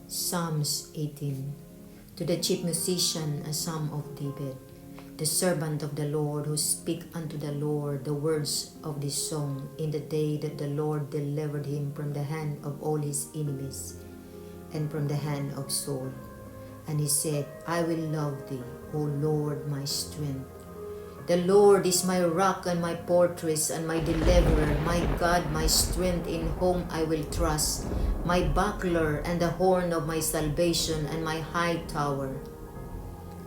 Psalms 18. To the chief musician, a psalm of David, the servant of the Lord, who speak unto the Lord the words of this song in the day that the Lord delivered him from the hand of all his enemies and from the hand of Saul. And he said, I will love thee, O Lord, my strength. The Lord is my rock and my fortress and my deliverer, my God, my strength, in whom I will trust, my buckler and the horn of my salvation and my high tower.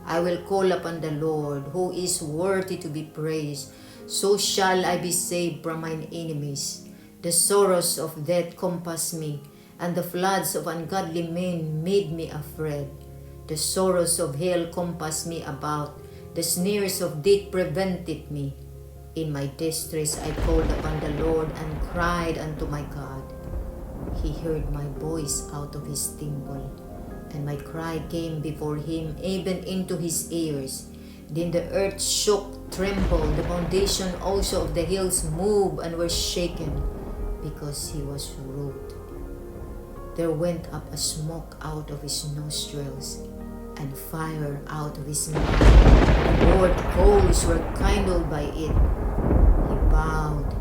I will call upon the Lord, who is worthy to be praised. So shall I be saved from mine enemies. The sorrows of death compassed me, and the floods of ungodly men made me afraid. The sorrows of hell compassed me about. The snares of death prevented me. In my distress I called upon the Lord and cried unto my God. He heard my voice out of his temple, and my cry came before him even into his ears. Then the earth shook, trembled, the foundation also of the hills moved and were shaken, because he was wroth. There went up a smoke out of his nostrils, and fire out of his mouth. The Lord's coals were kindled by it. He bowed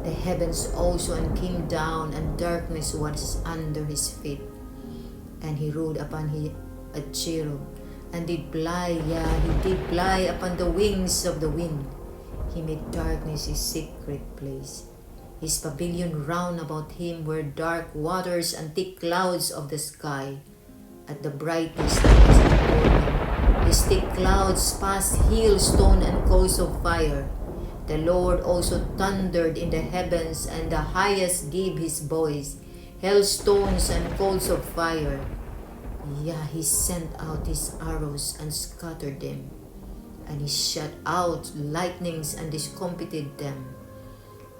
the heavens also and came down, and darkness was under his feet. And he rode upon a cherub, and did fly, he did fly upon the wings of the wind. He made darkness his secret place. His pavilion round about him were dark waters and thick clouds of the sky. At the brightest of his morning, his thick clouds passed hailstone and coals of fire. The Lord also thundered in the heavens, and the highest gave his voice, hailstones and coals of fire. He sent out his arrows and scattered them, and he shot out lightnings and discomfited them.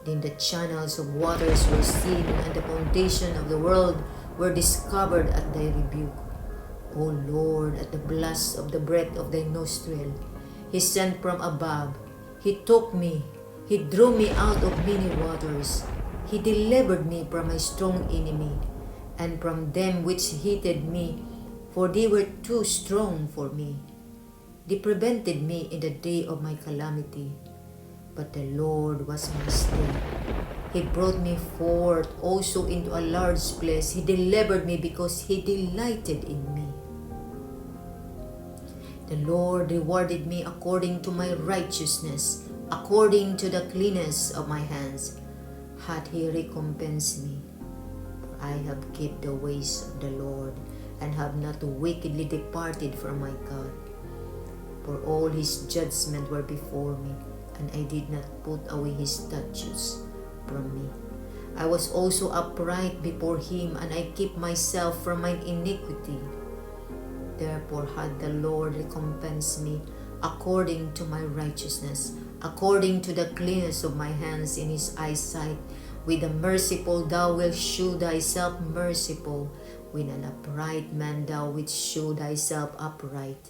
Then the channels of waters were seen, and the foundation of the world were discovered at thy rebuke. O Lord, at the blast of the breath of thy nostril, he sent from above. He took me, he drew me out of many waters. He delivered me from my strong enemy, and from them which hated me, for they were too strong for me. They prevented me in the day of my calamity, but the Lord was my stay. He brought me forth also into a large place. He delivered me because he delighted in me. The Lord rewarded me according to my righteousness, according to the cleanness of my hands hath he recompensed me. For I have kept the ways of the Lord, and have not wickedly departed from my God. For all his judgments were before me, and I did not put away his statutes from me. I was also upright before him, and I keep myself from mine iniquity. Therefore hath the Lord recompensed me according to my righteousness, according to the cleanness of my hands in his eyesight. With the merciful thou wilt shew thyself merciful, with an upright man thou wilt shew thyself upright.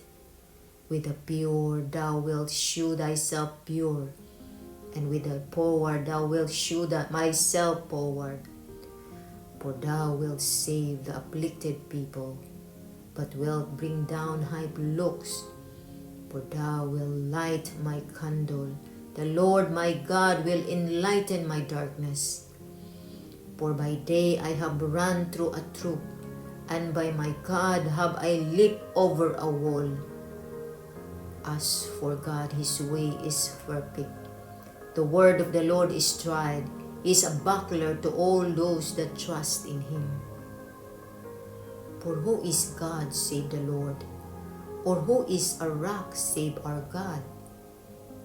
With the pure thou wilt shew thyself pure, and with the forward thou wilt shew myself forward. For thou wilt save the afflicted people, but wilt bring down high looks. For thou wilt light my candle. The Lord my God will enlighten my darkness. For by day I have run through a troop, and by my God have I leaped over a wall. As for God, his way is perfect. The word of the Lord is tried. He is a buckler to all those that trust in him. For who is God save the Lord? Or who is a rock save our God?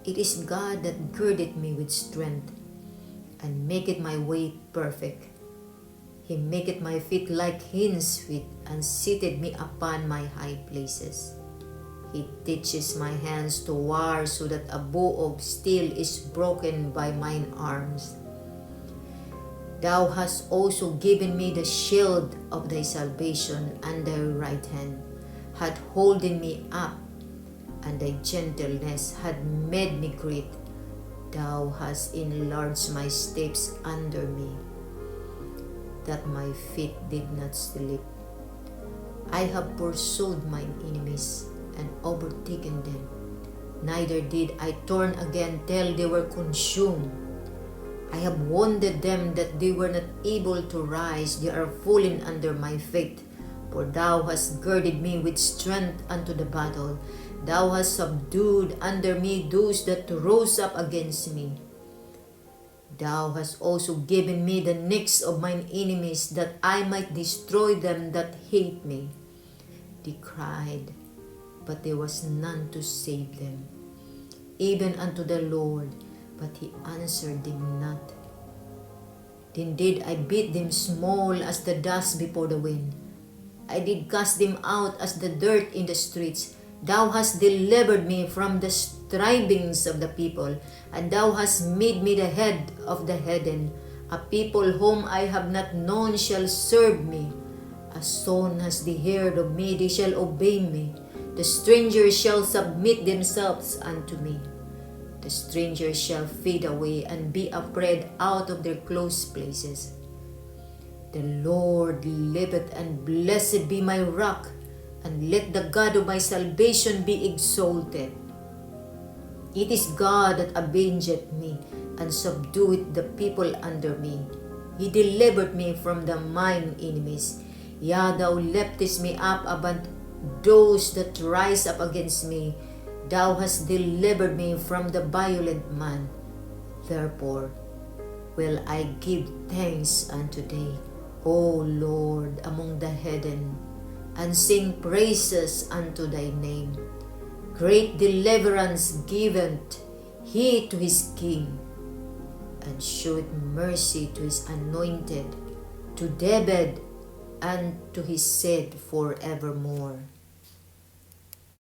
It is God that girdeth me with strength, and maketh my way perfect. He maketh my feet like hinds feet, and seated me upon my high places. He teaches my hands to war, so that a bow of steel is broken by mine arms. Thou hast also given me the shield of thy salvation, and thy right hand hath holden me up, and thy gentleness had made me great. Thou hast enlarged my steps under me, that my feet did not slip. I have pursued mine enemies and overtaken them. Neither did I turn again till they were consumed. I have wounded them that they were not able to rise. They are fallen under my feet. For thou hast girded me with strength unto the battle. Thou hast subdued under me those that rose up against me. Thou hast also given me the necks of mine enemies, that I might destroy them that hate me. They cried, but there was none to save them, even unto the Lord, but he answered them not. Then did I beat them small as the dust before the wind. I did cast them out as the dirt in the streets. Thou hast delivered me from the strivings of the people, and thou hast made me the head of the heathen. A people whom I have not known shall serve me. As soon as they heard of me, they shall obey me. The strangers shall submit themselves unto me. The strangers shall fade away and be afraid out of their close places. The Lord liveth, and blessed be my rock, and let the God of my salvation be exalted. It is God that avengeth me, and subdueth the people under me. He delivered me from mine enemies. Yea, thou liftest me up above those that rise up against me. Thou hast delivered me from the violent man. Therefore will I give thanks unto thee, O Lord, among the heathen, and sing praises unto thy name. Great deliverance giveth he to his king, and sheweth mercy to his anointed, to David, and to his seed forevermore.